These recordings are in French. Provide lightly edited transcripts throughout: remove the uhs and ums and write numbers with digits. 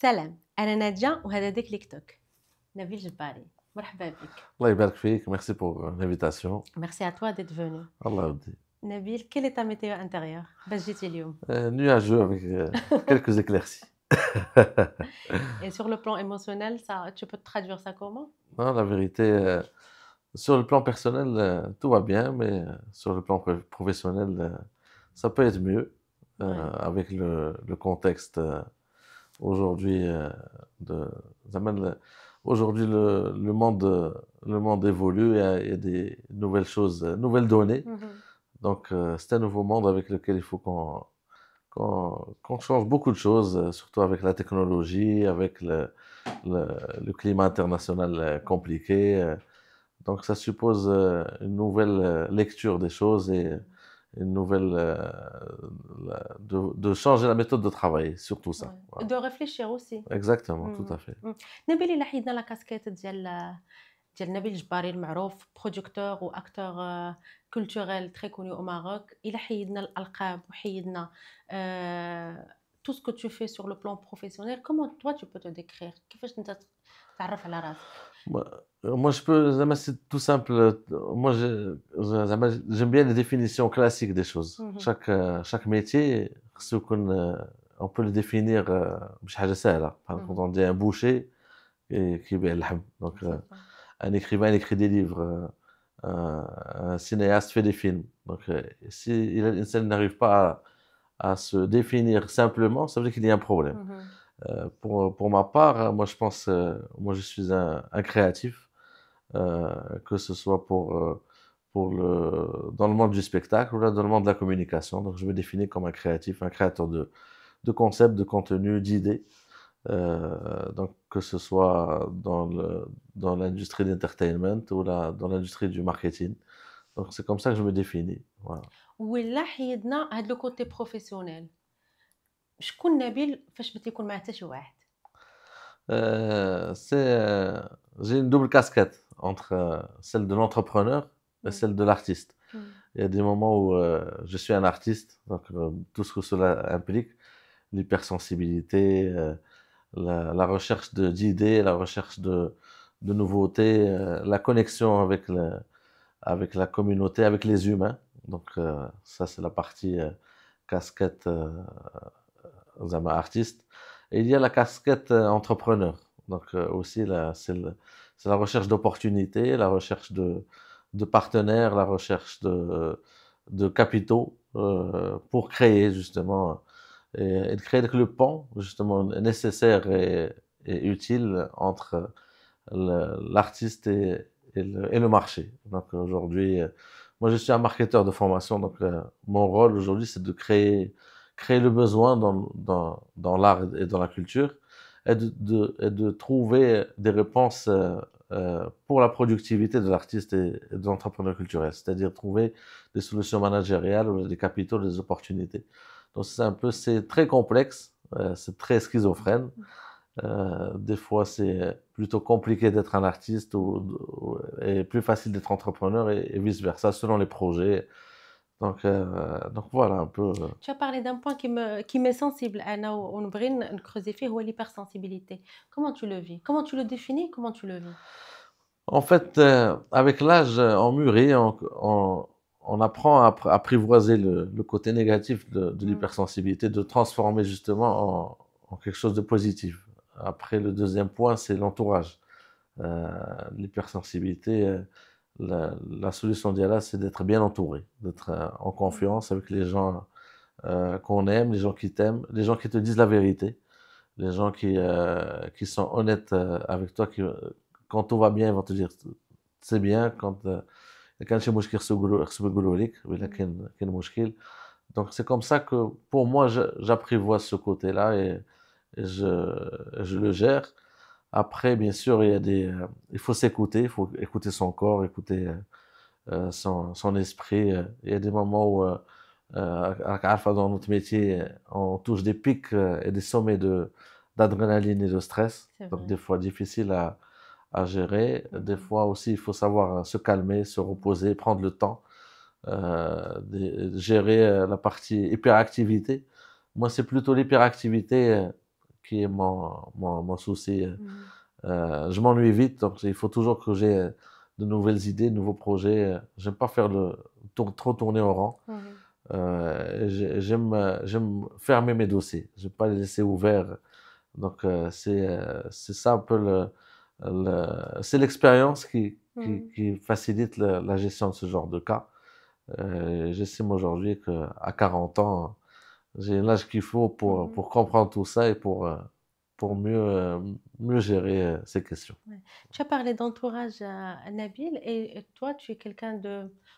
سلام، أنا نادية وهذا ديكليك توك. نبيل جباري، مرحبا بك. الله يبارك فيك. Merci pour l'invitation. Merci à toi d'être venu. Allah يرضي. Nabil, quelle est ta météo intérieure باش جيتي اليوم؟ Nuageux avec quelques éclaircies. Et sur le plan émotionnel, ça, tu peux traduire ça comment? Non, la vérité, sur le plan personnel, tout va bien, mais sur le plan professionnel, ça peut être mieux Ouais, avec le contexte aujourd'hui de زعما aujourd'hui le monde évolue, il y a des nouvelles choses, nouvelles données. mhm, Donc c'est un nouveau monde avec lequel il faut qu'on change beaucoup de choses, surtout avec la technologie, avec le, le climat international compliqué. Donc ça suppose une nouvelle lecture des choses et une nouvelle de changer la méthode de travail, surtout ça. ouais. Voilà. De réfléchir aussi. Exactement, tout Mhm, à fait. mhm. نبيل إلا حيدنا لا كاسكيت ديال نبيل جباري المعروف برودكتور واكتور كولتوريل تري كوني au Maroc. إلا حيدنا الألقاب وحيدنا tout ce que tu fais sur le plan professionnel, comment toi tu peux te décrire؟ كيفاش انت تعرف على راسك؟ Moi, je peux, zama, c'est tout simple. Moi, zama, j'aime bien les définitions classiques des choses. Mhm, Chaque métier, on peut le définir بشي حاجة سهلة. Par exemple, quand mhm. on dit un boucher qui vend le ham. Donc, C'est ça. un écrivain il écrit des livres, un cinéaste fait des films. Donc, si l'insan n'arrive pas à se définir simplement, ça veut dire qu'il y a un problème. Mhm, Pour ma part, moi je pense, moi je suis un créatif, que ce soit dans le monde du spectacle ou là, dans le monde de la communication. Donc je me définis comme un créatif, un créateur de concepts, de contenus, d'idées. Donc que ce soit dans l'industrie d'entertainment ou là, dans l'industrie du marketing. Donc c'est comme ça que je me définis. Voilà. ولا حيدنا هاد لو كوتي بروفيسيونيل، شكون نبيل فاش بغيتي يكون معاه حتى شي واحد؟ J'ai une double casquette entre celle de l'entrepreneur et مم، celle de l'artiste. مم، Il y a des moments où je suis un artiste, donc tout ce que cela implique, l'hypersensibilité, la recherche d'idées, la recherche de nouveautés, la connexion avec la communauté, avec les humains. Donc ça, c'est la partie casquette zama artiste. Et il y a la casquette entrepreneur. Donc aussi, là, c'est la recherche d'opportunités, la recherche de partenaires, la recherche de capitaux pour créer justement et de créer le pont justement nécessaire et utile entre l'artiste et le marché. Donc aujourd'hui, moi je suis un marketeur de formation, donc mon rôle aujourd'hui c'est de créer le besoin dans l'art et dans la culture et de trouver des réponses pour la productivité de l'artiste et de l'entrepreneur culturel, c'est-à-dire trouver des solutions managériales, des capitaux, des opportunités. Donc c'est très complexe, c'est très schizophrène. Des fois, c'est plutôt compliqué d'être un artiste et plus facile d'être entrepreneur et vice-versa selon les projets. Donc voilà un peu. Tu as parlé d'un point qui m'est sensible أنا ونبغي نكروزي فيه هو l'hypersensibilité. Comment tu le vis? Comment tu le définis? Comment tu le vis? En fait, avec l'âge, on mûrit, on apprend à apprivoiser le côté négatif de Mmh. l'hypersensibilité, de transformer justement en quelque chose de positif. Après, le deuxième point, c'est l'entourage. L'hypersensibilité, la solution d'Yala, c'est d'être bien entouré, d'être en Mmh. confiance avec les gens qu'on aime, les gens qui t'aiment, les gens qui te disent la vérité, les gens qui sont honnêtes avec toi, quand tout va bien, ils vont te dire c'est bien, quand كان شي مشكل خصهم يقولوا لك ولا Mmh. كاين مشكل. Donc c'est comme ça que pour moi j'apprivoise ce côté-là et je le gère. Après, bien sûr, il faut s'écouter, il faut écouter son corps, écouter son esprit. Il y a des moments où, dans notre métier, on touche des pics et des sommets d'adrénaline et de stress. C'est Donc, vrai. des fois, difficile à gérer. Des Mmh. fois aussi, il faut savoir se calmer, se Mmh. reposer, prendre le temps, gérer la partie hyperactivité. Moi, c'est plutôt l'hyperactivité qui est mon souci. Je m'ennuie vite, donc il faut toujours que j'ai de nouvelles idées, de nouveaux projets. J'aime pas faire trop tourner au rang. J'aime fermer mes dossiers. J'aime pas les laisser ouverts. Donc c'est ça un peu c'est l'expérience qui facilite la gestion de ce genre de cas. J'estime aujourd'hui qu'à 40 ans, j'ai l'âge qu'il faut pour comprendre tout ça et pour mieux gérer ces questions. Ouais. Tu as parlé d'entourage à Nabil et toi, tu es quelqu'un de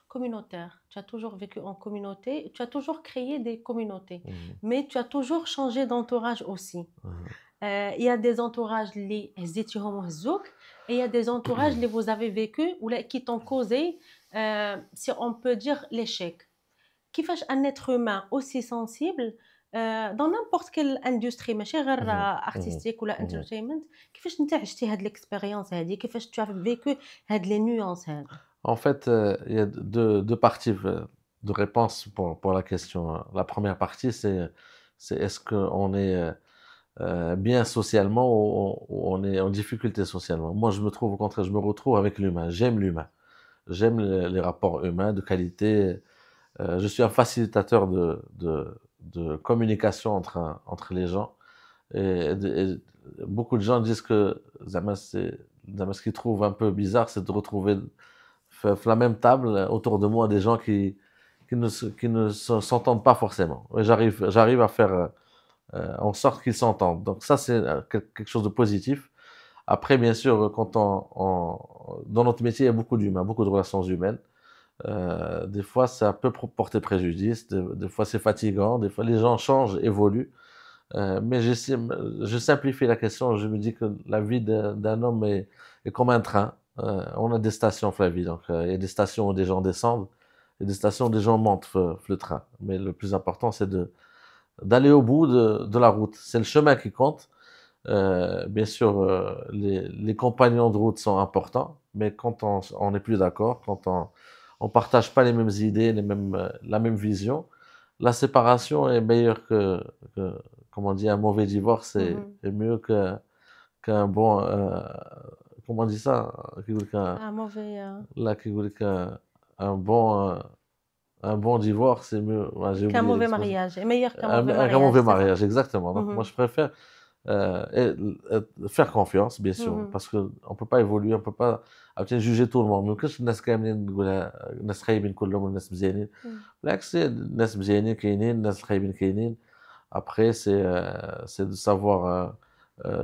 communautaire. Tu as toujours vécu en communauté, tu as toujours créé des communautés, mais tu as toujours changé d'entourage aussi. Il y a des entourages اللي هزيتيهم وهزوك et il y a des entourages اللي vous avez vécu ou qui t'ont causé, si on peut dire, l'échec. كيفاش un être humain aussi sensible dans n'importe quelle industrie ماشي غير artistique ولا entertainment كيفاش انت عشتي هاد l'expérience هادي كيفاش tu as vécu هاد les nuances هادو. En fait, il y a deux parties de réponse pour la question. La première partie, c'est est-ce qu'on est bien socialement ou on est en difficulté socialement. Moi, je me trouve au contraire, je me retrouve avec l'humain. J'aime l'humain. J'aime les rapports humains de qualité. Je suis un facilitateur de communication entre les gens. Et beaucoup de gens disent que ce qu'ils trouvent un peu bizarre, c'est de retrouver la même table autour de moi des gens qui ne s'entendent pas forcément. Et j'arrive à faire en sorte qu'ils s'entendent. Donc ça, c'est quelque chose de positif. Après, bien sûr, dans notre métier, il y a beaucoup d'humains, beaucoup de relations humaines. Des fois, ça peut porter préjudice, des fois c'est fatigant, des fois les gens changent, évoluent. Mais je simplifie la question, je me dis que la vie d'un homme est comme un train. On a des stations dans la vie, donc il y a des stations où des gens descendent, et des stations où des gens montent le train. Mais le plus important, c'est d'aller au bout de la route. C'est le chemin qui compte. Bien sûr, les compagnons de route sont importants, mais quand on n'est plus d'accord, quand on partage pas les mêmes idées, la même vision, la séparation est meilleure comme on dit, un mauvais divorce est mieux qu'un bon, comment on dit ça? Un mauvais Là, un bon divorce, c'est mieux. Ouais, j'ai qu'un oublié mauvais l'expression. mariage est meilleur qu'un mauvais Un mariage, mauvais c'est ça? mariage, exactement. Donc, moi, je préfère faire confiance, bien sûr, parce qu'on peut pas évoluer, on peut pas juger tout le monde. ما يمكنش الناس كاملين نقولها الناس خايبين كلهم والناس مزيانين. بالعكس الناس مزيانين كاينين الناس الخايبين كاينين. Après, c'est de savoir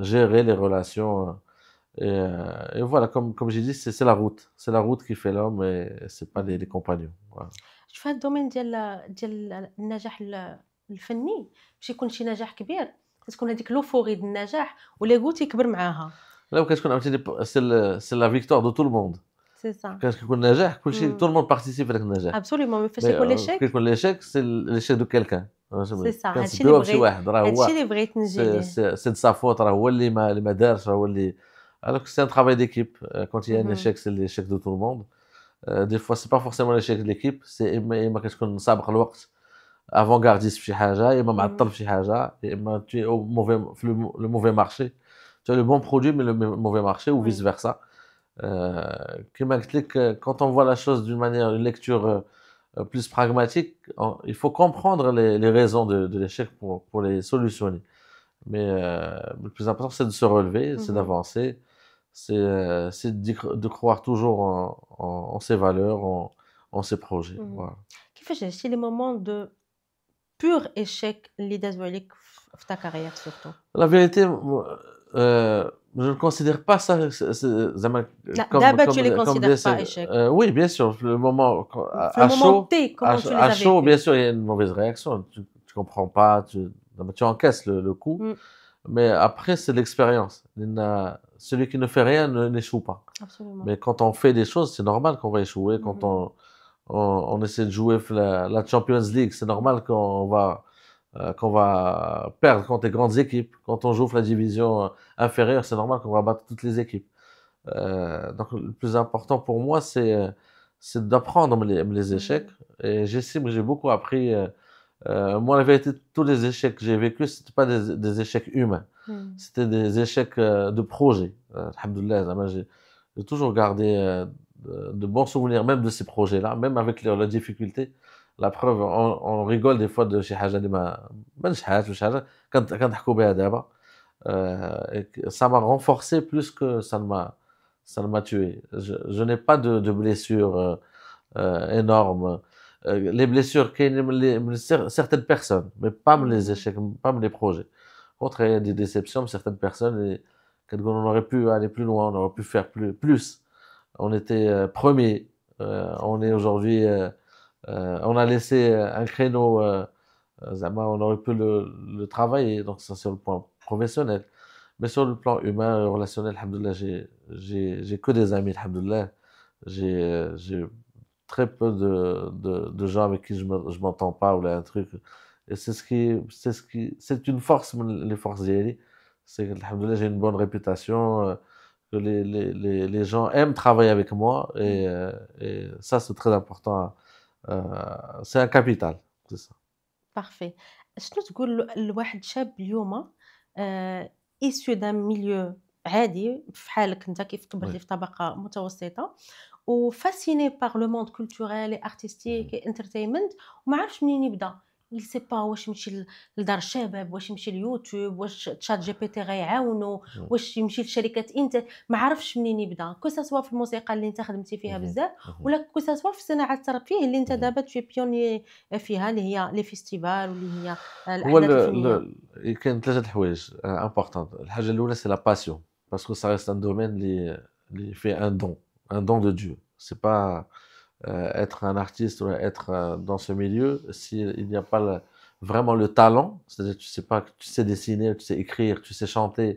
gérer les relations. Et voilà, comme j'ai dit, c'est la route. C'est la route qui fait l'homme et c'est pas les compagnons. Voilà. في هاد الدومين ديال النجاح الفني باش يكون شي نجاح كبير تكون هذيك لوفوري ديال النجاح وليغو تيكبر معاها. Là où كتكون عاوتاني c'est la victoire de tout le monde. سي سا كاش كيكون نجاح كلشي tout le monde participe في هذاك النجاح. ابسوليومون مي فاش يكون ليشيك كيكون ليشيك c'est l'échec de quelqu'un. سي سا كنسبيوها بشي واحد راه هو هادشي اللي بغيت نجي ليه. c'est de sa faute راه هو اللي ما دارش راه هو اللي alors que c'est un travail d'équipe. Quand il y a un échec, c'est l'échec de tout le monde. Des fois, c'est pas forcément l'échec de l'équipe, c'est إما كتكون سابق الوقت avant-gardiste في شي حاجة، إما معطل في شي حاجة، إما tu es au mauvais في le mauvais marché. Tu as le bon produit mais le mauvais marché ou vice versa. كما قلت لك quand on voit la chose d'une manière une lecture plus pragmatique, il faut comprendre les raisons de l'échec pour les solutionner. Mais le plus important, c'est de se relever, c'est d'avancer, c'est de croire toujours en ses valeurs, en ses projets. Voilà. كيفاش عشتي لي مومون دو بور échec اللي دازو عليك في ta carrière surtout? La vérité, je ne considère pas ça دابا tu les considères pas échec. Oui, bien sûr, le moment Le moment T, comment tu les as à chaud, vécus? bien sûr, il y a une mauvaise réaction. Tu comprends pas, tu encaisses le coup. Mais après, c'est l'expérience. Celui qui ne fait rien n'échoue pas. Absolument. Mais quand on fait des choses, c'est normal qu'on va échouer. Quand on essaie de jouer la Champions League, c'est normal qu'on va perdre contre les grandes équipes. Quand on joue la division inférieure, c'est normal qu'on va battre toutes les équipes. Donc, le plus important pour moi, c'est d'apprendre les échecs. Et j'estime que j'ai beaucoup appris Moi, la vérité, tous les échecs que j'ai vécus, c'était pas des échecs humains. مم. C'était des échecs de projet. Alhamdoulilah, zama, j'ai toujours gardé de bons souvenirs, même de ces projets-là, même avec leurs difficultés. La preuve, on rigole des fois de شي حاجة اللي ما نجحاتش ولا شي حاجة كنضحكوا بها دابا. Ça m'a renforcé plus que ça ne m'a tué. Je n'ai pas de blessures énormes. Les blessures certaines personnes, mais pas les échecs, pas les projets. Contre, il y a des déceptions de certaines personnes et on aurait pu aller plus loin, on aurait pu faire plus. On était premier, on est aujourd'hui, on a laissé un créneau, on aurait pu le travailler, donc ça sur le plan professionnel. Mais sur le plan humain, relationnel, alhamdoulilah, j'ai que des amis, alhamdoulilah. J'ai très peu de gens avec qui je m'entends pas ou là, un truc. Et c'est une force, les forces d'Yali. C'est que, alhamdoulilah, j'ai une bonne réputation, que les gens aiment travailler avec moi et ça, c'est très important. C'est un capital, c'est ça. Parfait. شنو تقول لواحد شاب اليوم issu d'un milieu عادي في حالك أنت كيف Oui. كبرتي في طبقة متوسطة وفاسيني باغ لو موند كولتوريل اي ارتستيك Mhm. اي انترتينمنت وما عرفش منين يبدا il sait pas واش يمشي لدار الشباب واش يمشي ليوتيوب واش تشات جي بي تي غيعاونو Mhm. واش يمشي لشركات انت ما عرفش منين يبدا كو سوا في الموسيقى اللي انت خدمتي فيها Mhm. بزاف Mhm. ولا كو سوا في صناعه الترفيه اللي انت Mhm. دابا تشي بيوني فيها اللي هي لي فيستيفال واللي هي هو الاحداث الفنيه. كاين ثلاثة الحوايج امبورطون. الحاجة الأولى سي لا باسيون باسكو ça reste un domaine اللي fait un don de Dieu. C'est pas être un artiste ou être dans ce milieu s'il n'y a pas vraiment le talent, c'est-à-dire tu sais pas, tu sais dessiner, tu sais écrire, tu sais chanter,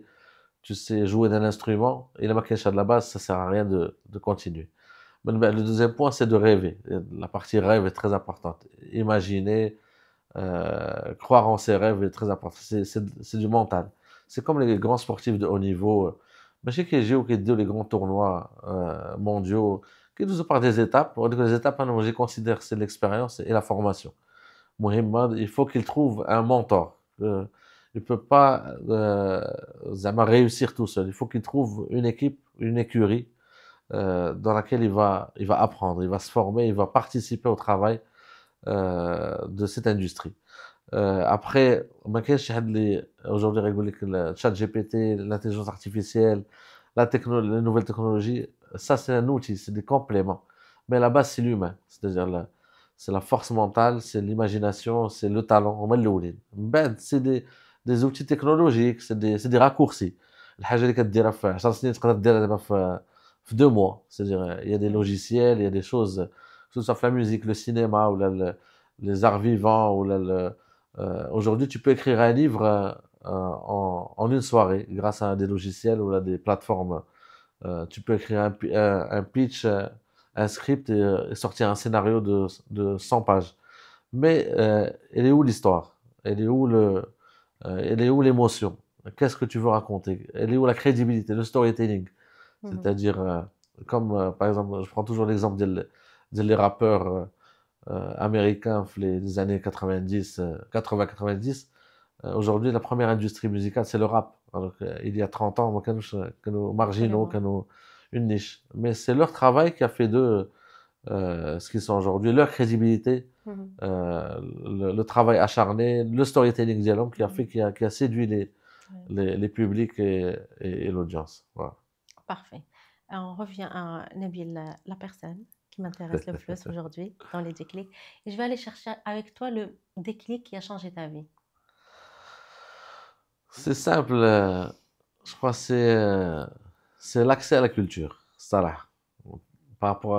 tu sais jouer d'un instrument, et la maquillage de la base, ça sert à rien de continuer. Mais le deuxième point, c'est de rêver. La partie rêve est très importante. Imaginer, croire en ses rêves est très important. C'est du mental. C'est comme les grands sportifs de haut niveau. Mais chez KG ou KD, les grands tournois mondiaux, qui nous par des étapes. On dit que les étapes, moi, je considère que c'est l'expérience et la formation. Mohamed, il faut qu'il trouve un mentor. Il ne peut pas réussir tout seul. Il faut qu'il trouve une équipe, une écurie dans laquelle il va apprendre, il va se former, il va participer au travail de cette industrie. Après, ما كاينش شي حد اللي aujourd'hui يقول لك الشات جي بي تي, l'intelligence artificielle, les nouvelles technologies, ça c'est un outil, c'est des compléments. Mais la base c'est l'humain, c'est-à-dire c'est la force mentale, c'est l'imagination, c'est le talent. هما الاولين. من بعد c'est des outils technologiques, c'est des raccourcis. الحاجة اللي كديرها في 10 سنين تقدر ديرها دابا في 2 mois. C'est-à-dire il y a des logiciels, il y a des choses, que ce soit la musique, le cinéma ou les arts vivants ou aujourd'hui, tu peux écrire un livre en une soirée grâce à des logiciels ou à des plateformes. Tu peux écrire un pitch, un script et sortir un scénario de 100 pages. Mais elle est où l'histoire? Elle est où l'émotion? Qu'est-ce que tu veux raconter? Elle est où la crédibilité, le storytelling? C'est-à-dire, comme par exemple, je prends toujours l'exemple des rappeurs américains les années 90, 80-90. Aujourd'hui, la première industrie musicale, c'est le rap. Alors il y a 30 ans, on كانوا marginaux, كانوا une niche. Mais c'est leur travail qui a fait d'eux ce qu'ils sont aujourd'hui, leur crédibilité, le travail acharné, le storytelling dialogue qui a fait, qui a séduit les publics et l'audience. Voilà. Parfait. On revient à Nabil, la personne qui m'intéresse le plus aujourd'hui dans les déclics. Et je vais aller chercher avec toi le déclic qui a changé ta vie. C'est simple, je crois que c'est l'accès à la culture, ça là. Par rapport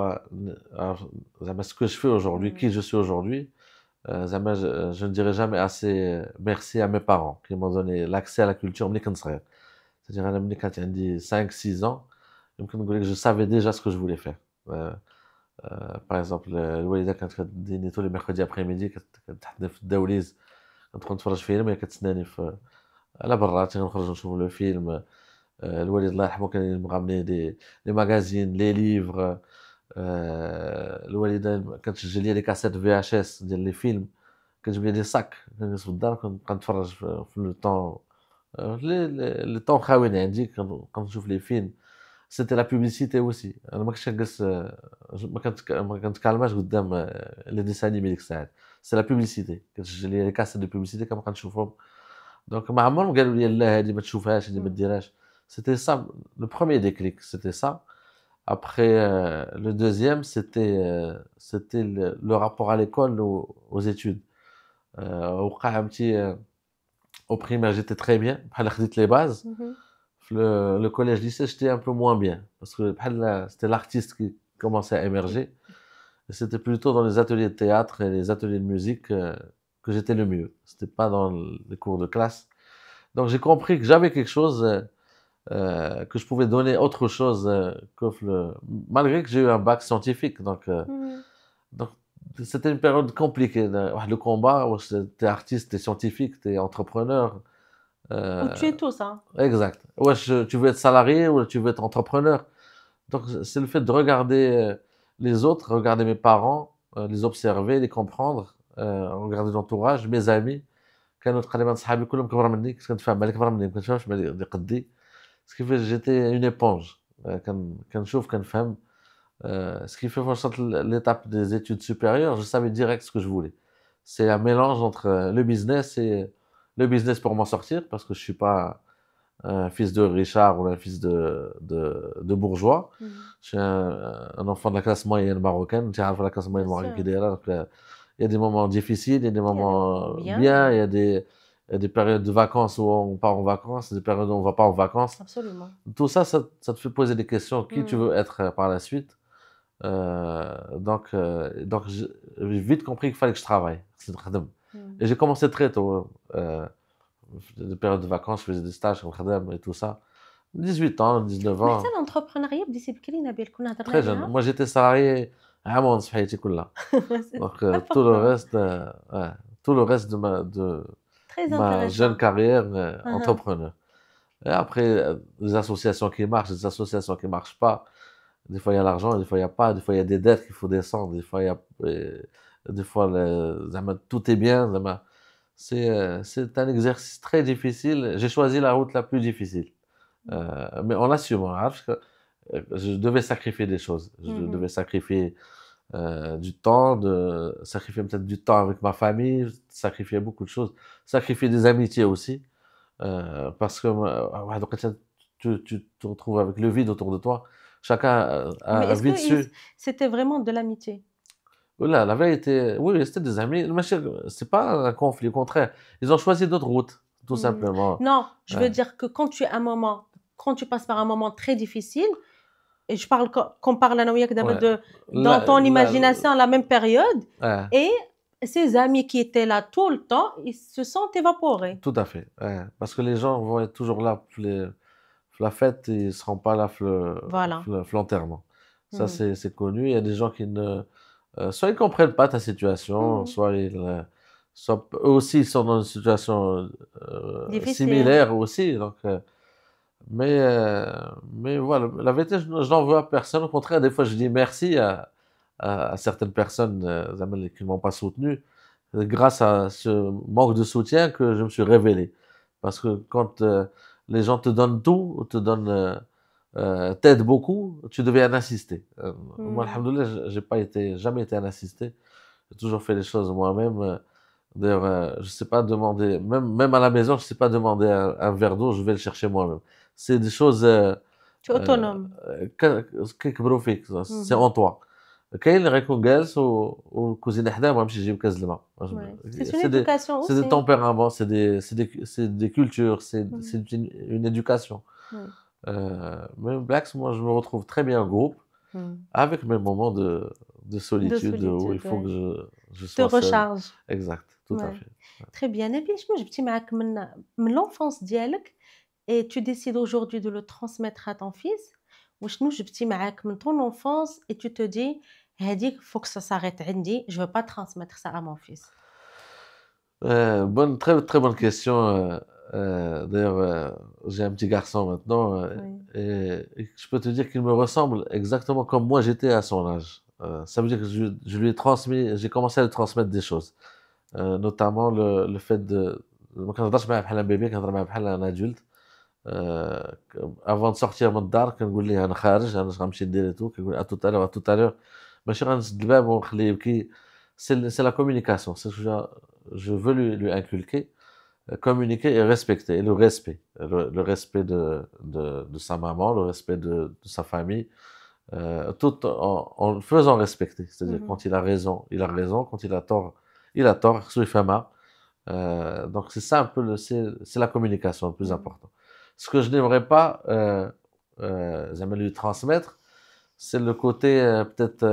à ce que je fais aujourd'hui, qui je suis aujourd'hui, je ne dirai jamais assez merci à mes parents qui m'ont donné l'accès à la culture. C'est-à-dire, quand j'ai 5-6 ans, je savais déjà ce que je voulais faire. Par exemple, الوالدة كانت كتديني tous les mercredis après-midi كتحطني في الدواليز ندخل نتفرج فيلم هي كتسناني في على برا تنخرج نشوف لو فيلم. الوالد الله يرحمه كان مغامني لي ماغازين لي ليفغ. الوالده كانت تسجل لي كاسيت في اتش اس ديال لي فيلم كتجيب لي دي ساك كنجلس في الدار كنبقى نتفرج في لو طون لي طون خاويين عندي كنشوف لي فيلم. سيتي لا بوبليسيتي اوسي، انا ما كنتش كنجلس ما كنتكالماش قدام لي ديسان انيمي ديك الساعات. سي لا بوبليسيتي كتسجل لي كاسيت دو بوبليسيتي كنبقى نشوفهم. دونك ما عمرهم قالوا لي لا هادي ما تشوفهاش هادي ما ديرهاش. سيتي سا لو بروميير déclic سيتي سا. Après, le deuxième, c'était le rapport à l'école, aux études. وقع un petit, au primaire, j'étais très bien. بحال خديت les bases. Le collège lycée, j'étais un peu moins bien. Parce que c'était l'artiste qui commençait à émerger. Et c'était plutôt dans les ateliers de théâtre et les ateliers de musique que j'étais le mieux. C'était pas dans les cours de classe. Donc j'ai compris que j'avais quelque chose, que je pouvais donner autre chose malgré que j'ai eu un bac scientifique. Donc c'était une période compliquée. Le combat, où t'es artiste, t'es scientifique, t'es entrepreneur. Ou tu es tout ça. Exact. Ouais, tu veux être salarié ou tu veux être entrepreneur. Donc c'est le fait de regarder les autres, regarder mes parents, les observer, les comprendre, regarder l'entourage, mes amis. كانوا تقريبا صحابي كلهم كبار مني، كنت كنتفاهم مع اللي كبر مني، ما كنتفاهمش مع اللي قدي. سكي في جيتي اون ايبونج، كنشوف كنفهم. سكي في وصلت ليتاب دي زيتود سوبيريور، جو سافي ديريكت سكو جو فولي. سي ان ميلانج انتر لو بيزنس et le business pour m'en sortir, parce que je suis pas un fils de Richard ou un fils de bourgeois. Je suis un enfant de la classe moyenne marocaine. Tu vois la classe moyenne marocaine qui est là. Donc, il y a des moments difficiles, il y a des moments bien, il y a des périodes de vacances où on part en vacances, des périodes où on ne va pas en vacances. Absolument. Tout ça, ça te fait poser des questions. Qui tu veux être par la suite? Donc j'ai vite compris qu'il fallait que je travaille. Et j'ai commencé très tôt. Des périodes de vacances, je faisais des stages et tout ça. 18 ans, 19 ans. حتى الانتربرونيا بديتي بكري نبيل، كنا هضرنا Très jeune. Moi, j'étais salarié à mon صحيتي كلها. Donc tout le reste de Très ma intéressant. jeune carrière entrepreneur. Et après, des associations qui marchent, des associations qui marchent pas. Des fois, il y a l'argent, des fois, il y a pas. Des fois, il y a des dettes qu'il faut descendre. Des fois, il y a des fois tout est bien. C'est un exercice très difficile. J'ai choisi la route la plus difficile. Mais on assume. Je devais sacrifier des choses. Je devais sacrifier du temps, sacrifier peut-être du temps avec ma famille, sacrifier beaucoup de choses, sacrifier des amitiés aussi. Parce que tu te retrouves avec le vide autour de toi. Chacun a Mais un est-ce vide que dessus. c'était vraiment de l'amitié? Voilà, la vérité, oui, c'était des amis. C'est pas un conflit, au contraire. Ils ont choisi d'autres routes, tout simplement. Non, je veux dire que quand tu passes par un moment très difficile, et je parle qu'on parle dans ton imagination à la même période, et ces amis qui étaient là tout le temps, ils se sont évaporés. Tout à fait. Parce que les gens vont être toujours là pour la fête, ils ne seront pas là pour l'enterrement. Ça, c'est connu. Il y a des gens qui soit ils ne comprennent pas ta situation, soit eux aussi ils sont dans une situation similaire aussi. Donc, mais voilà, la vérité, je n'en veux à personne. Au contraire, des fois, je dis merci à certaines personnes qui ne m'ont pas soutenu. C'est grâce à ce manque de soutien que je me suis révélé. Parce que quand les gens te donnent tout, t'aident beaucoup, tu deviens un assisté. Moi, alhamdoulilah, j'ai pas jamais été un assisté. J'ai toujours fait les choses moi-même. D'ailleurs, je sais pas demander, même à la maison, je sais pas demander un verre d'eau, je vais le chercher moi-même. C'est des choses. Tu es autonome. C'est en toi. كاين اللي غيكون جالس وكوزين حداه ما يمشي يجيب كاس الماء. C'est une éducation aussi. C'est des tempéraments, c'est des cultures, c'est une éducation. Mais Blacks, moi je me retrouve très bien en groupe, avec mes moments de solitude où il faut que je sois te recharge. Exact, tout à fait. Très bien. Nabil, شنو جبتي معاك من l'enfance ديالك et tu décides aujourd'hui de le transmettre à ton fils, ou شنو جبتي معاك من ton enfance et tu te dis هذيك faut que ça s'arrête عندي, je veux pas transmettre ça à mon fils. Très très bonne question. D'ailleurs, j'ai un petit garçon maintenant, et je peux te dire qu'il me ressemble exactement comme moi j'étais à son âge. Ça veut dire que je lui ai transmis, j'ai commencé à lui transmettre des choses. notamment le fait de ما كنهضرش معاه بحال un bébé كنهضر معاه بحال un adulte. Avant de sortir من الدار كنقول ليه أنا خارج أنا اش غنمشي ندير et tout كيقول à tout à l'heure à tout à l'heure ماشي غنسد الباب ونخليه يبكي. C'est la communication, c'est ce que je veux lui inculquer. Communiquer et respecter, et le respect. Le respect de sa maman, le respect de sa famille, tout en le faisant respecter. C'est-à-dire quand il a raison, quand il a tort, soit il fait mal. Donc c'est ça un peu, c'est la communication le plus important. Ce que je n'aimerais pas j'aimerais lui transmettre, c'est le côté peut-être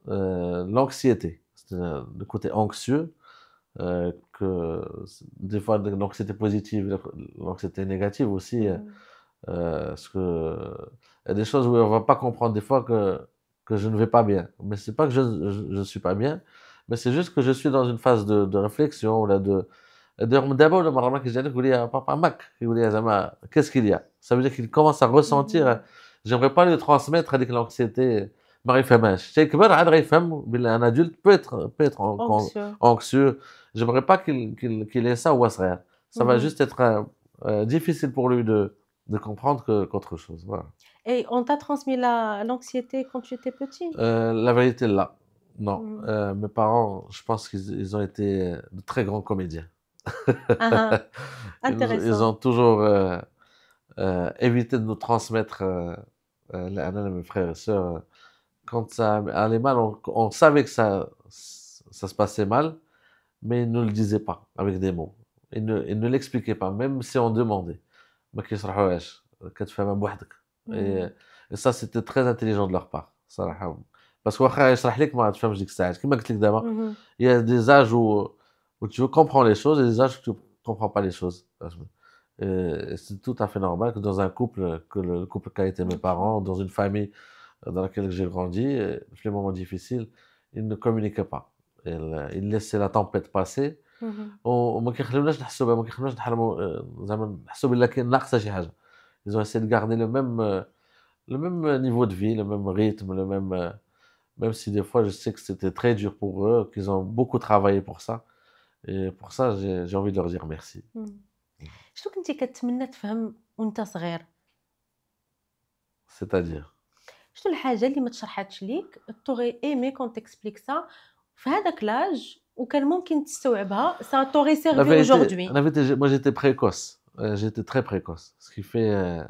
l'anxiété, le côté anxieux. Que des fois l'anxiété positive, l'anxiété négative aussi, parce que il y a des choses où on va pas comprendre des fois que je ne vais pas bien. Mais c'est pas que je suis pas bien, mais c'est juste que je suis dans une phase de réflexion ou là d'abord le marama qui dit que papa Mac, qu'est-ce qu'il y a? Ça veut dire qu'il commence à ressentir. J'aimerais pas lui transmettre avec l'anxiété. ما يفهمهاش شي كبر عاد غيفهم بلي un adulte peut être anxieux. J'aimerais pas qu'il ait ça ou صغير. Ça va juste être difficile pour lui de comprendre qu'autre chose. Voilà. Et on t'a transmis l'anxiété quand tu étais petit? La vérité là, non. Mes parents, je pense qu'ils ont été de très grands comédiens. Intéressant. Ils ont toujours évité de nous transmettre mes frères et sœurs. Quand ça allait mal, on savait que ça se passait mal, mais ils ne le disaient pas avec des mots. Ils ne l'expliquaient pas, même si on demandait. Et ça, c'était très intelligent de leur part. Parce que il y a des âges où tu comprends les choses et des âges où tu ne comprends pas les choses. Et c'est tout à fait normal que dans un couple, que le couple qui a été mes parents, dans une famille dans laquelle j'ai grandi, les moments difficiles, ils ne communiquaient pas. Ils laissaient la tempête passer. وما كيخليوناش نحسوا بها ما كيخليوناش زعما نحسوا بلا كاين ناقصه شي حاجه. Ils ont essayé de garder le même niveau de vie, le même rythme, même si des fois je sais que c'était très dur pour eux, qu'ils ont beaucoup travaillé pour ça. Et pour ça, j'ai envie de leur dire merci. شنو كنتي كتمنى تفهم وانت صغير؟ C'est-à-dire شنو الحاجه اللي ما تشرحاتش ليك توغي ايمي كون تكسبليك سا في هذاك لاج وكان ممكن تستوعبها ça t'aurait servi aujourd'hui. La vérité, moi j'étais précoce. J'étais très précoce. Ce qui fait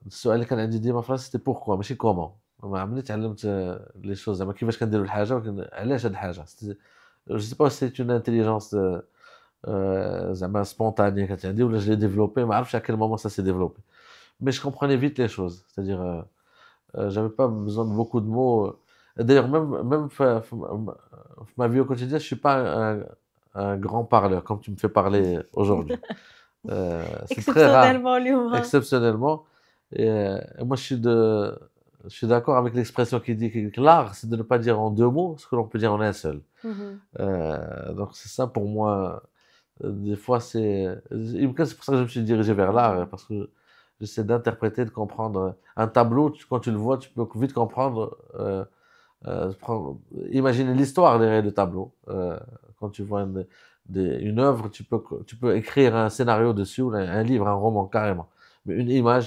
السؤال اللي كان عندي ديما في راسي c'était pourquoi ماشي comment. ما عمرني تعلمت لي شوز زعما كيفاش كنديروا الحاجه علاش هاد الحاجه. Je sais pas si c'est une intelligence زعما spontanée كانت عندي ولا je l'ai développée, ما عرفتش à quel moment ça s'est développé. Mais je comprenais vite les choses. C'est-à-dire j'avais pas besoin de beaucoup de mots. D'ailleurs même ma vie au quotidien, je suis pas un grand parleur comme tu me fais parler aujourd'hui. C'est très rare. Exceptionnellement. Et moi je suis d'accord avec l'expression qui dit que l'art, c'est de ne pas dire en deux mots ce que l'on peut dire en un seul. Donc c'est ça pour moi. Des fois c'est pour ça que je me suis dirigé vers l'art, parce que j'essaie d'interpréter, de comprendre un tableau. Quand tu le vois, tu peux vite comprendre. Imaginer l'histoire derrière le tableau. Quand tu vois une œuvre, tu peux écrire un scénario dessus, ou un livre, un roman carrément. Mais une image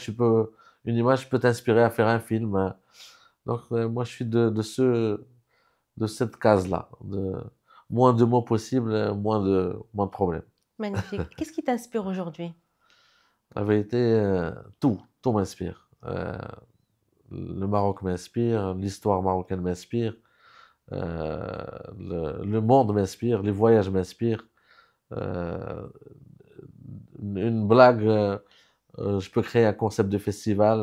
peut t'inspirer à faire un film. Donc moi je suis de cette case-là, de moins de mots possibles, moins de problèmes. Magnifique. Qu'est-ce qui t'inspire aujourd'hui? La vérité, tout m'inspire. Le Maroc m'inspire, l'histoire marocaine m'inspire, le monde m'inspire, les voyages m'inspirent. Une blague, je peux créer un concept de festival,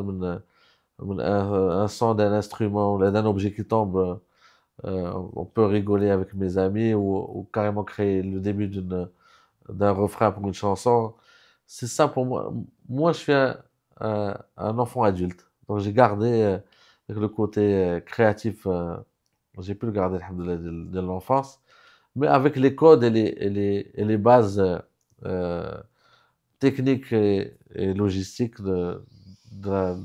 un son d'un instrument, d'un objet qui tombe, on peut rigoler avec mes amis ou carrément créer le début d'un refrain pour une chanson. C'est ça pour moi. Moi, je suis un enfant adulte. Donc j'ai gardé le côté créatif, j'ai pu le garder alhamdoulilah, de l'enfance, mais avec les codes et les bases techniques et logistiques de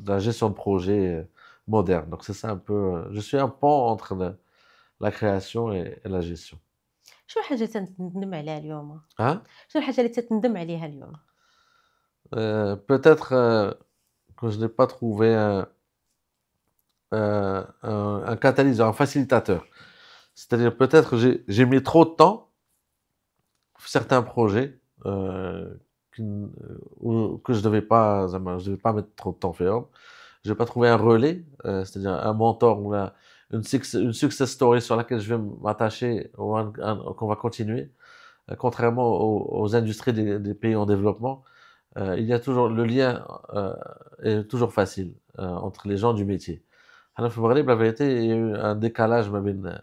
la gestion de projet moderne. Donc c'est ça un peu, je suis un pont entre la création et la gestion. شنو حاجة تندم عليها اليوم؟ Hein? شنو الحاجة اللي تتندم عليها اليوم؟ Peut-être que je n'ai pas trouvé un catalyseur, un facilitateur. C'est-à-dire peut-être que j'ai mis trop de temps sur certains projets que je devais pas mettre trop de temps à faire. Je n'ai pas trouvé un relais, c'est-à-dire un mentor ou une success story sur laquelle je vais m'attacher ou qu'on va continuer. Contrairement aux industries des pays en développement, il y a toujours le lien est toujours facile entre les gens du métier. Alors, في المغرب, la vérité, il y a eu un décalage ما بين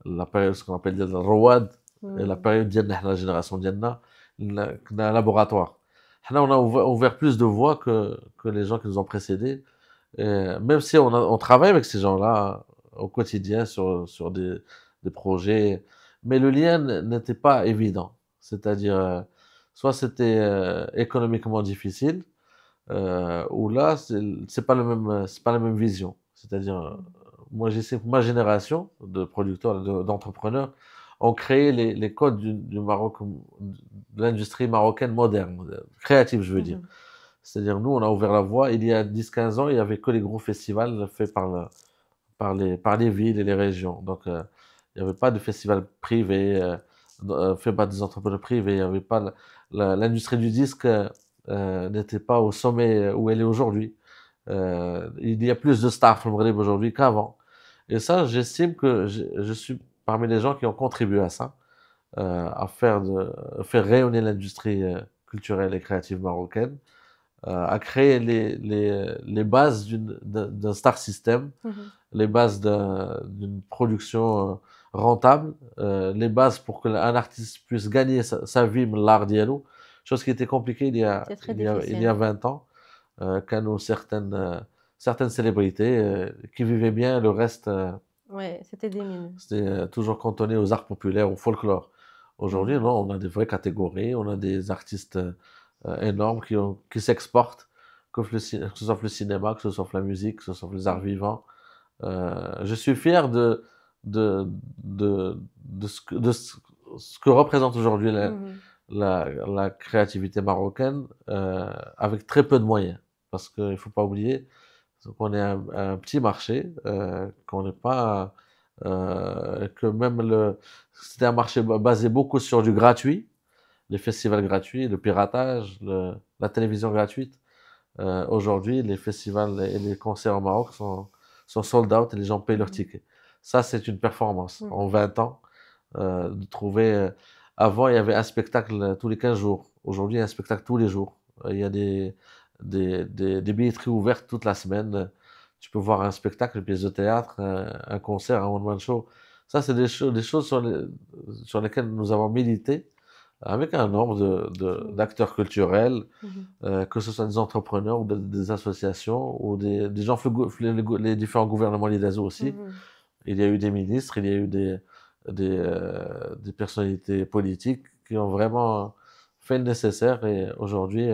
la période, ce qu'on appelle ديال الرواد et la période ديالنا حنا, la génération ديالنا, كنا laboratoire. حنا, on a ouvert plus de voies que les gens qui nous ont précédés. Et même si on travaille avec ces gens-là au quotidien sur des projets, mais le lien n'était pas évident. C'est-à-dire, soit c'était économiquement difficile, ou là, c'est pas c'est pas la même vision. C'est-à-dire, moi, j'essaie que ma génération de producteurs, d'entrepreneurs, ont créé les codes du Maroc, de l'industrie marocaine moderne, créative, je veux dire. C'est-à-dire, nous, on a ouvert la voie. Il y a 10-15 ans, il n'y avait que les gros festivals faits par les villes et les régions. Donc, il n'y avait pas de festival privé fait par des entrepreneurs privés. Il n'y avait pas l'industrie du disque n'était pas au sommet où elle est aujourd'hui. Il y a plus de stars au Maghreb aujourd'hui qu'avant. Et ça, j'estime que je suis parmi les gens qui ont contribué à ça, à faire rayonner l'industrie culturelle et créative marocaine, à créer les bases d'un star system, les bases d'une production rentable, les bases pour qu'un artiste puisse gagner sa vie de l'art diallo, chose qui était compliquée il y a 20 ans, quand nous, certaines célébrités qui vivaient bien, le reste, Ouais, c'était des mines. c'était toujours cantonné aux arts populaires, au folklore. Aujourd'hui, non, on a des vraies catégories, on a des artistes énormes qui s'exportent, que ce soit le cinéma, que ce soit la musique, que ce soit les arts vivants. Je suis fier de ce que représente aujourd'hui la créativité marocaine avec très peu de moyens. Parce qu'il ne faut pas oublier qu'on est un petit marché, qu'on n'est pas... que même c'était un marché basé beaucoup sur du gratuit, les festivals gratuits, le piratage, la télévision gratuite. Aujourd'hui, les festivals et les concerts au Maroc sont sold out et les gens payent leurs tickets. Ça, c'est une performance. En 20 ans, de trouver... avant, il y avait un spectacle tous les 15 jours. Aujourd'hui, il y a un spectacle tous les jours. Il y a des billetteries ouvertes toute la semaine. Tu peux voir un spectacle, une pièce de théâtre, un concert, un one-man show. Ça, c'est des choses sur lesquelles nous avons milité avec un nombre d'acteurs culturels, que ce soit des entrepreneurs ou des associations ou des gens, les différents gouvernements lidazo aussi. Il y a eu des ministres, il y a eu des personnalités politiques qui ont vraiment fait le nécessaire et aujourd'hui,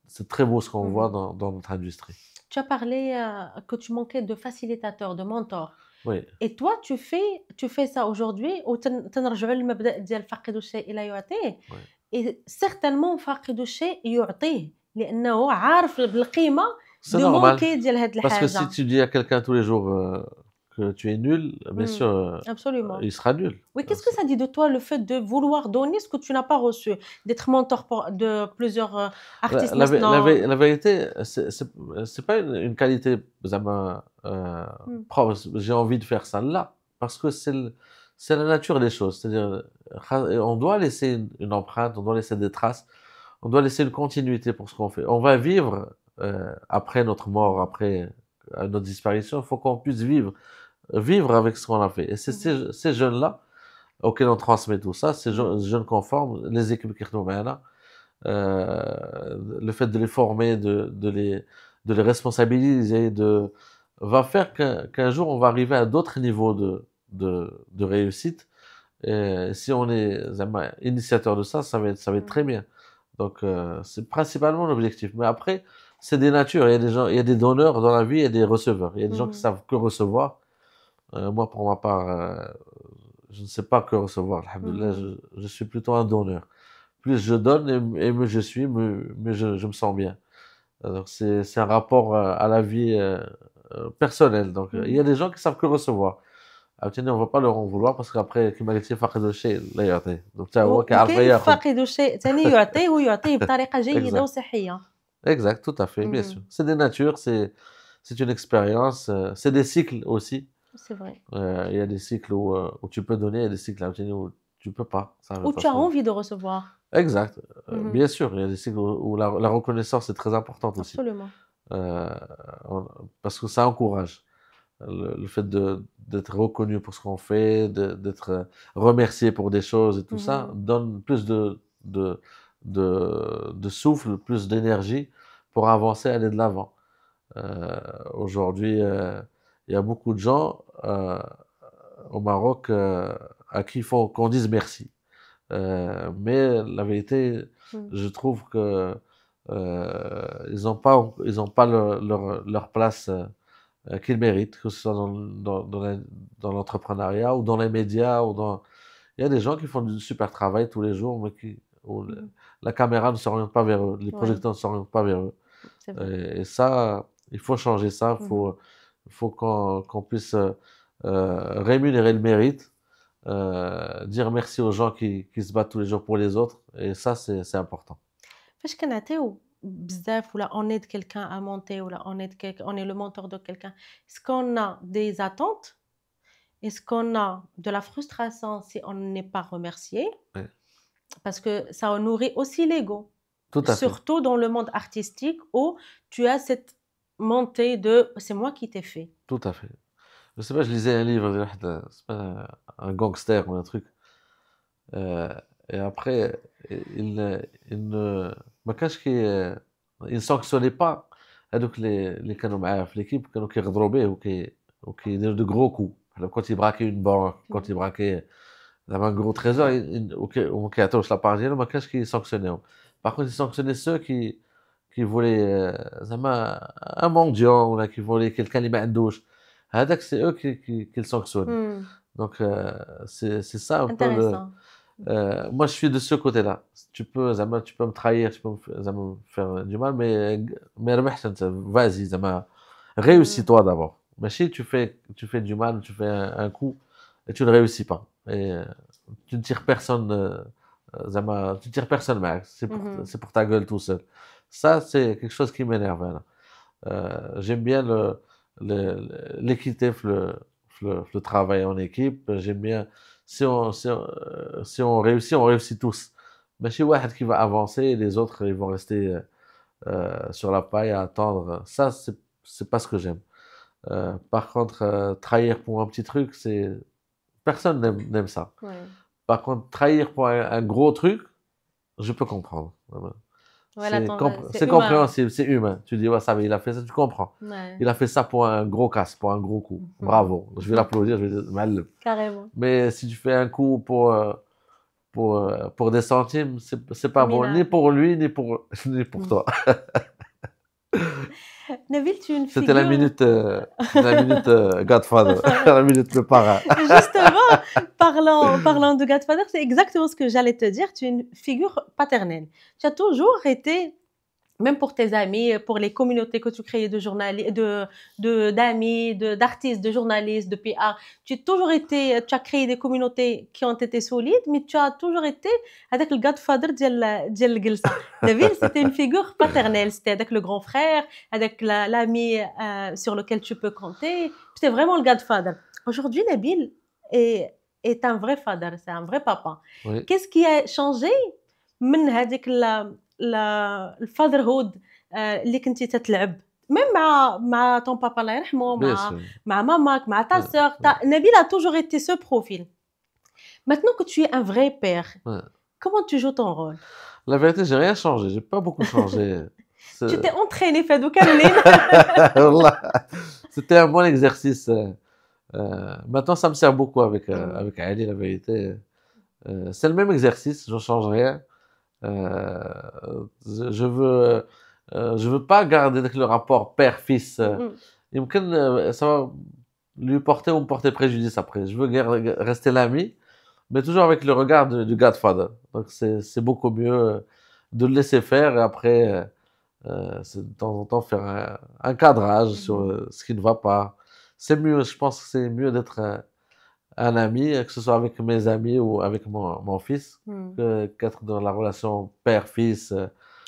c'est très beau ce qu'on voit dans notre industrie. Tu as parlé que tu manquais de facilitateur, de mentor. Oui. Et toi, tu fais ça aujourd'hui وتنرجعوا للمبدأ ديال فاقد الشيء لا يعطيه. Et certainement فاقد الشيء يعطيه لأنه عارف بالقيمة C'est de normal. manquer ديال هاد الحاجة. Parce que si tu dis à quelqu'un tous les jours que tu es nul, bien sûr, Absolument. il sera nul. Oui, qu'est-ce que ça dit de toi le fait de vouloir donner ce que tu n'as pas reçu, d'être mentor de plusieurs artistes maintenant? La vérité, c'est pas une qualité propre. J'ai envie de faire ça là, parce que c'est la nature des choses. C'est-à-dire, on doit laisser une empreinte, on doit laisser des traces, on doit laisser une continuité pour ce qu'on fait. On va vivre après notre mort, après notre disparition. Il faut qu'on puisse vivre avec ce qu'on a fait. Et c'est ces jeunes-là auxquels on transmet tout ça, ces jeunes conformes, les équipes qui sont là, le fait de les former, de les responsabiliser, va faire qu'un jour on va arriver à d'autres niveaux de réussite. Et si on est initiateur de ça, ça va être très bien. Donc c'est principalement l'objectif. Mais après, c'est des natures. Il y a des gens, il y a des donneurs dans la vie et des receveurs. Il y a des gens qui savent que recevoir. Moi, pour ma part, je ne sais pas que recevoir. Alhamdoulilah, Mhm. je suis plutôt un donneur. Plus je donne et mieux je suis, mieux je me sens bien. Alors c'est un rapport à la vie personnelle. Donc il y a Mhm. des gens qui savent que recevoir. عاوتاني on va pas leur en vouloir parce qu'après كما قلتي فاقد الشيء لا يعطيه. Donc حتى هو كيعرف وكاين ياخذ. فاقد الشيء ثاني يعطيه ويعطيه بطريقة جيدة Exact. وصحية. Exact, tout à fait, bien sûr. Mhm. C'est des natures, c'est une expérience, c'est des cycles aussi. C'est vrai. Il y a des cycles où tu peux donner, il y a des cycles عاوتاني où tu peux pas. Ça va Ou pas tu as se. envie de recevoir. Exact. Mhm. Bien sûr, il y a des cycles où la reconnaissance est très importante aussi. Absolument. Euh, parce que ça encourage le fait d'être reconnu pour ce qu'on fait, d'être remercié pour des choses et tout ça, Mhm. donne plus de souffle, plus d'énergie pour avancer, aller de l'avant. Aujourd'hui, il y a beaucoup de gens au Maroc à qui il faut qu'on dise merci. Mais la vérité, Mhm. je trouve que ils ont pas leur place qu'ils méritent, que ce soit dans l'entrepreneuriat ou dans les médias ou dans. Il y a des gens qui font du super travail tous les jours, mais où Mhm. la caméra ne s'oriente pas vers eux, les Oui, projecteurs ne s'orientent pas vers eux. c'est vrai. Et ça, il faut changer ça. Mhm. Il faut qu'on puisse rémunérer le mérite, dire merci aux gens qui se battent tous les jours pour les autres. Et ça, c'est important. فاش كنعطيو بزاف ولا on aide quelqu'un à monter ولا on est le mentor de quelqu'un, est-ce qu'on a des attentes? Est-ce qu'on a de la frustration si on n'est pas remercié? Ouais, Parce que ça nourrit aussi l'ego, tout à fait. surtout dans le monde artistique où tu as cette montée de: «C'est moi qui t'ai fait». Tout à fait. Je sais pas, je lisais un livre, c'est pas un gangster ou un truc. Euh, et après, il ne ما كانش il sanctionnait pas هذوك اللي كانوا معاه في l'équipe كانوا كيغدروا به وكيديروا de gros coups. Alors, quand il braquait une banque, quand il Mmh. braquait un gros trésor, وما كيعطيوش la part ديالو ما كانش كيسانكسيونيهم. Par contre, il sanctionnait ceux qui voulaient زعما un mendiant ولا qui voulaient quelqu'un اللي ما عندوش. هذاك c'est eux qui le sanctionnent. Mmh. Donc c'est ça un peu le. Intéressant. Moi, je suis de ce côté-là. زعما tu peux me trahir, tu peux زعما me faire du mal, mais ربحت أنت. Vas-y, زعما Mmh. réussis-toi d'abord. ماشي tu fais du mal, tu fais un coup et tu ne réussis pas. Et tu ne tires personne زعما tu tires personne معك. Mmh. C'est pour ta gueule tout seul. Ça, c'est quelque chose qui m'énerve là. J'aime bien l'équité, le travail en équipe. J'aime bien si on réussit tous. Mais chez Wahed qui va avancer et les autres ils vont rester sur la paille à attendre. Ça, c'est pas ce que j'aime. Par contre, trahir pour un petit truc, personne n'aime ça. Ouais. Par contre, trahir pour un gros truc, je peux comprendre. Voilà, c'est C'est humain. compréhensible, c'est humain. Tu dis, ouais, ça, il a fait ça, tu comprends. Ouais. Il a fait ça pour un gros casse, pour un gros coup. Mmh. Bravo. Je vais l'applaudir, je vais dire, mal. Carrément. Mais si tu fais un coup pour des centimes, c'est pas bon, ni Minable. pour lui, ni pour Mmh. toi. Nabil, tu es une C'était figure. la minute Godfather, la minute le parrain. Justement, parlant de Godfather, c'est exactement ce que j'allais te dire. Tu es une figure paternelle. Tu as toujours été, même pour tes amis, pour les communautés que tu créais de journalistes, d'amis, d'artistes, de journalistes, de PR, tu as créé des communautés qui ont été solides, mais tu as toujours été avec le Godfather ديال الجلسة. Nabil, c'était une figure paternelle. C'était avec le grand frère, avec l'ami sur lequel tu peux compter. C'était vraiment le Godfather. Aujourd'hui, Nabil est un vrai father, c'est un vrai papa. Oui, Qu'est-ce qui a changé من هذيك الfatherhood اللي كنتي تتلعب même مع ton papa الله يرحمه bien sûr. مع ماماك مع ta Ouais, sœur ouais, Nabil a toujours été ce profil. Maintenant que tu es un vrai père, ouais. comment tu joues ton rôle? La vérité, j'ai rien changé, j'ai pas beaucoup changé. Tu C'est- t'es entraîné في هذوك الليل. Wallah. C'était un bon exercice. Maintenant, ça me sert beaucoup avec Ali, la vérité. C'est le même exercice, je change rien. Je veux pas garder le rapport père-fils. يمكن ça va lui porter ou me porter préjudice après. Je veux rester l'ami, mais toujours avec le regard du Godfather. Donc c'est beaucoup mieux de le laisser faire et après, de temps en temps, faire un cadrage sur ce qui ne va pas. C'est mieux, je pense que c'est mieux d'être un ami, que ce soit avec mes amis ou avec mon fils, qu'être dans la relation père-fils.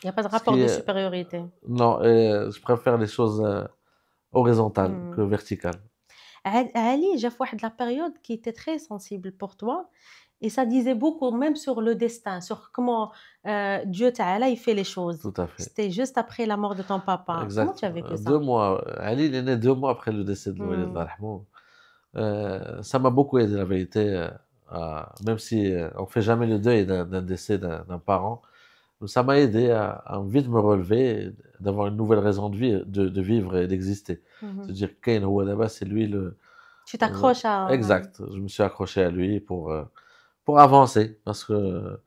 Il n'y a pas de Ce rapport qui de est- supériorité. Non, je préfère les choses horizontales que verticales. Ali, j'ai fait de la période qui était très sensible pour toi et ça disait beaucoup même sur le destin, sur comment Dieu Ta'ala il fait les choses. Tout à fait. C'était juste après la mort de ton papa. Comment tu Exact. as vécu ça? 2 mois. Ali, il est né 2 mois après le décès de Walid Allah yarhamou. Ça m'a beaucoup aidé, la vérité. Même si on fait jamais le deuil d'un décès d'un parent, ça m'a aidé à vite me relever, d'avoir une nouvelle raison de vivre et d'exister. C'est-à-dire Kane Houad Abbas, c'est lui Tu t'accroches à... exact. Je me suis accroché à lui pour avancer parce que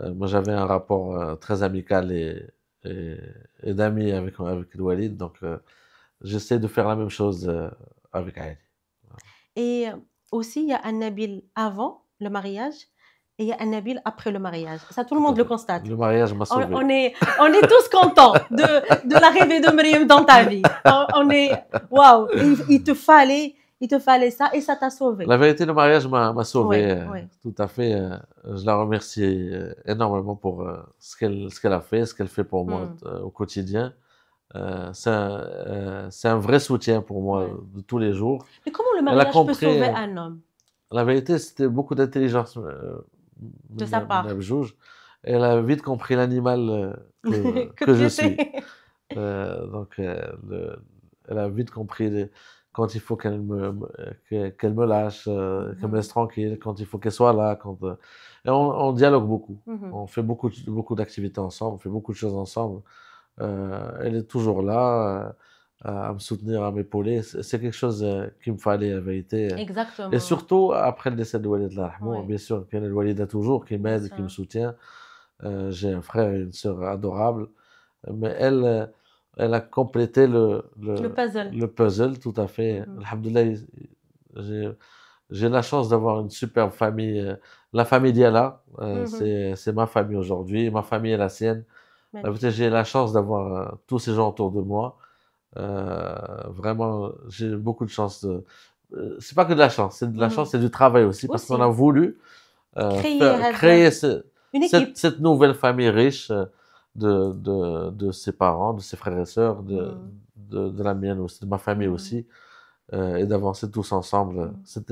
moi j'avais un rapport très amical et, et d'amis avec le Walid, donc j'essaie de faire la même chose avec Ali. Et aussi, il y a un Nabil avant le mariage et il y a un Nabil après le mariage. Ça, tout le Tout à monde le fait. constate. Le mariage m'a sauvé. On est tous contents de l'arrivée de Myriam dans ta vie. On est, waouh, il te fallait ça et ça t'a sauvé. La vérité, le mariage m'a sauvé, Oui, oui. tout à fait. Je la remercie énormément pour ce qu'elle a fait, ce qu'elle fait pour moi au quotidien. C'est un vrai soutien pour moi de tous les jours. Mais comment le Elle a mariage peut compris, sauver un homme la vérité, c'était beaucoup d'intelligence de sa part? Mnabjouj. Elle a vite compris l'animal Que que tu je étais. suis. Donc, elle a vite compris quand il faut qu'elle me lâche, qu'elle me laisse tranquille, quand il faut qu'elle soit là. Et on dialogue beaucoup. On fait beaucoup d'activités ensemble, on fait beaucoup de choses ensemble. Elle est toujours là à me soutenir, à m'épauler. C'est quelque chose qu'il me fallait, la vérité. Et Exactement. surtout après le décès de Walid Allah yarhamou, Oui. bien sûr, qu'il y a le Walid a toujours, qui Bien m'aide, qui me sûr. soutient. J'ai un frère et une sœur adorables. Mais elle a complété Le puzzle. le puzzle, tout à fait. Alhamdoulilah, j'ai, j'ai la chance d'avoir une superbe famille. La famille Diala, c'est ma famille aujourd'hui. Ma famille est la sienne. J'ai la chance d'avoir tous ces gens autour de moi. Vraiment, j'ai beaucoup de chance. C'est pas que de la chance, c'est de la chance, c'est du travail aussi, parce qu'on a voulu créer une équipe. cette nouvelle famille riche de ses parents, de ses frères et sœurs, de la mienne aussi, de ma famille aussi, et d'avancer tous ensemble. C'est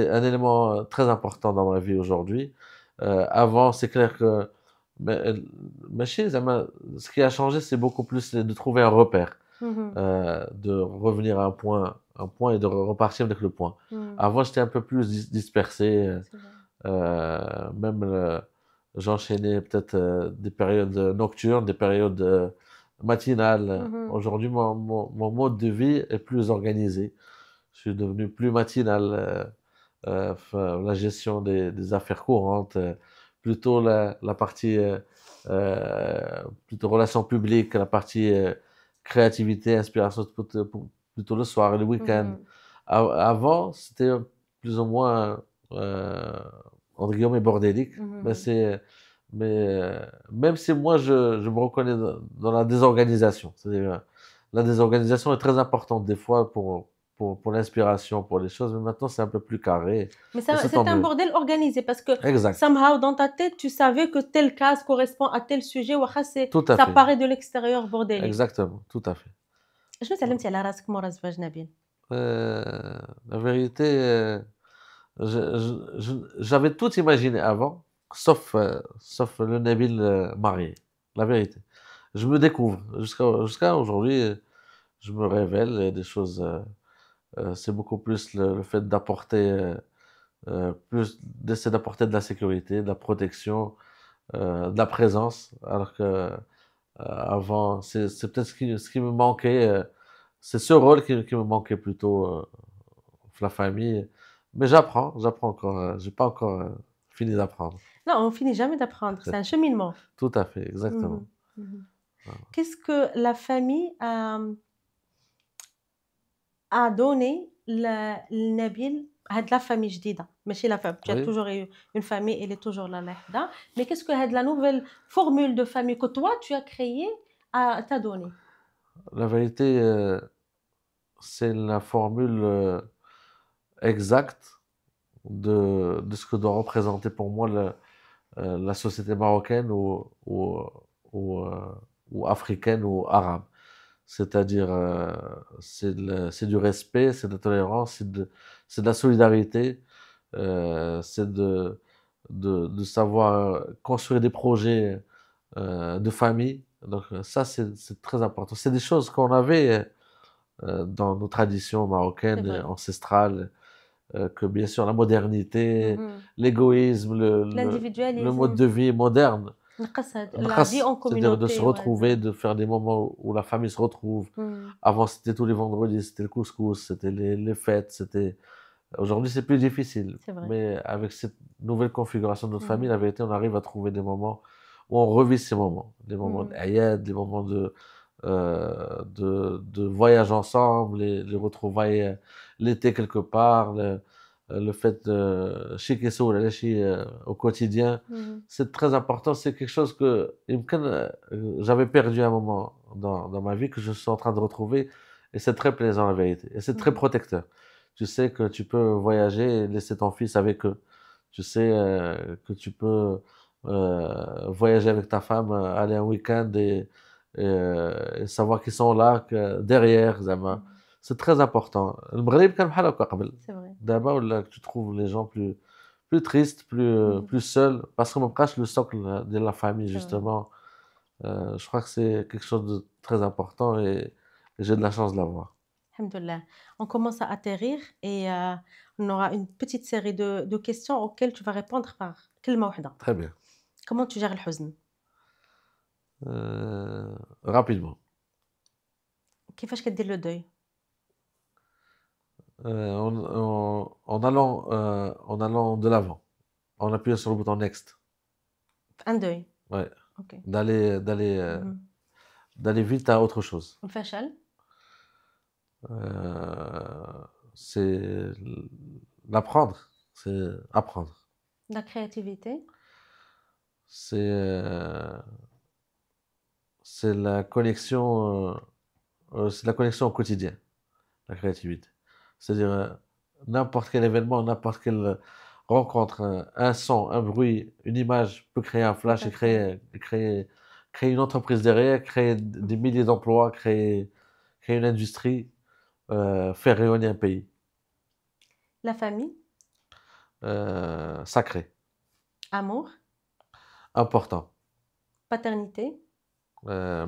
un élément très important dans ma vie aujourd'hui. Avant, c'est clair que ce qui a changé, c'est beaucoup plus de trouver un repère, de revenir à un point et de repartir avec le point. Avant, j'étais un peu plus dispersé. Même j'enchaînais peut-être des périodes nocturnes, des périodes matinales. Aujourd'hui, mon mode de vie est plus organisé. Je suis devenu plus matinal. La gestion des affaires courantes, plutôt la partie plutôt relations publiques, la partie créativité, inspiration plutôt le soir et le week-end. Avant, c'était plus ou moins entre guillemets bordélique, mais même si moi je me reconnais dans la désorganisation. C'est-à-dire, la désorganisation est très importante des fois pour l'inspiration, pour les choses, mais maintenant c'est un peu plus carré. Mais c'est un bordel organisé parce que exact. Somehow dans ta tête, tu savais que telle case correspond à tel sujet, ça fait. paraît de l'extérieur bordélique. Exactement, tout à fait. شنو تعلمتي على راسك مورا زواج نبيل؟ La vérité, j'avais tout imaginé avant, sauf le Nabil marié. La vérité. Je me découvre. Jusqu'à aujourd'hui, je me révèle des choses. C'est beaucoup plus le fait d'apporter, d'essayer d'apporter de la sécurité, de la protection, de la présence. Alors que avant, c'est peut-être ce qui me manquait. C'est ce rôle qui me manquait plutôt, la famille. Mais j'apprends encore. J'ai pas encore fini d'apprendre. Non, on finit jamais d'apprendre. C'est un cheminement. Tout à fait, exactement. Qu'est-ce que la famille a donné لنبيل هاد لا فامي جديدة ماشي لا فام tu as Oui, toujours eu une famille elle est toujours là وحدة mais qu'est-ce que هاد la nouvelle formule de famille que toi tu as créée t'a donné la vérité, c'est la formule exacte de ce que doit représenter pour moi la société marocaine ou, ou africaine ou arabe. C'est-à-dire, c'est du respect, c'est de la tolérance, c'est de la solidarité, c'est de savoir construire des projets de famille. Donc ça, c'est très important. C'est des choses qu'on avait dans nos traditions c'est marocaines vrai ancestrales, que bien sûr la modernité, Mhm. l'égoïsme, le mode l'individualisme de vie moderne, نقص la vie en c'est-à-dire de se communauté retrouver, وهذا de faire des moments où la famille se retrouve. Mhm. Avant, c'était tous les vendredis, c'était le couscous, c'était les fêtes, c'était... Aujourd'hui, c'est plus difficile. c'est vrai Mais avec cette nouvelle configuration de notre famille, Mhm. la vérité, on arrive à trouver des moments où on revit ces moments. Des moments Mhm. d'ayad, des moments de voyage ensemble, les retrouvailles l'été quelque part, le fait de chic et soul, au quotidien. Mhm. C'est très important. C'est quelque chose que j'avais perdu à un moment dans ma vie, que je suis en train de retrouver. Et c'est très plaisant, la vérité. Et c'est très Mhm. protecteur. Tu sais que tu peux voyager et laisser ton fils avec eux. Tu sais que tu peux voyager avec ta femme, aller un week-end et savoir qu'ils sont là que derrière زعما. Mhm. C'est très important. المغرب كان بحال هكا قبل. c'est vrai دابا ولا tu trouves les gens plus tristes, Mhm. plus seuls parce que ما بقاش le socle de la famille c'est vrai justement. Je crois que c'est quelque chose de très important et j'ai de la chance de l'avoir. Alhamdoulilah. On commence à atterrir et on aura une petite série de questions auxquelles tu vas répondre par كلمة واحدة. Très bien. Comment tu gères الحزن؟ Rapidement. كيفاش كدير le deuil؟ En allant de l'avant, en appuyant sur le bouton Next. Un deuil. Ouais, OK. Mhm. d'aller vite à autre chose. والفشل؟ C'est l'apprendre, c'est apprendre. La créativité؟ C'est c'est la connexion, c'est la connexion au quotidien, la créativité. C'est-à-dire n'importe quel événement, n'importe quelle rencontre, un son, un bruit, une image peut créer un Tout flash à et fait. créer une entreprise derrière, créer des milliers d'emplois, créer une industrie, faire rayonner un pays. La famille? Sacré, Amour? important, Paternité?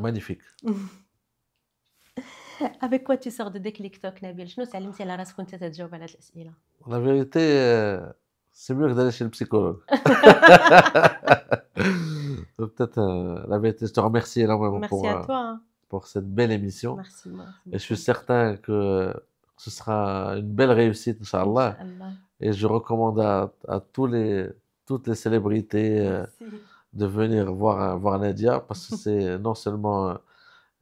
magnifique. Avec quoi tu sors de déclic توك نبيل؟ شنو تعلمتي على راسك وأنت تتجاوب على هاد الأسئلة؟ La vérité, c'est mieux que d'aller chez le psychologue. Peut-être, la vérité, je te remercie énormément Merci à toi, hein. pour cette belle émission. Merci Et je suis beaucoup. certain que ce sera une belle réussite, Inch'Allah. Inch'Allah. Et je recommande à toutes les célébrités Merci. de venir voir Nadia parce que c'est non seulement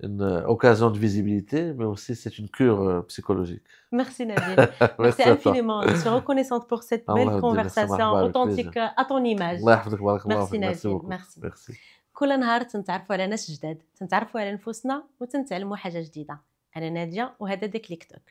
une occasion de visibilité, mais aussi c'est une cure psychologique. Merci Nabil. Merci Merci à toi. infiniment. Je suis reconnaissante pour cette belle Allah يودي, merci, conversation مرحبا, avec authentique plaisir. à ton image. الله يحفظك بارك الله Merci فيك. Merci Nabil. beaucoup. Merci. Merci. كل نهار تنتعرفوا على ناس جداد، تنتعرفوا على نفوسنا وتنتعلموا حاجة جديدة. أنا نادية وهذا ديكليك توك.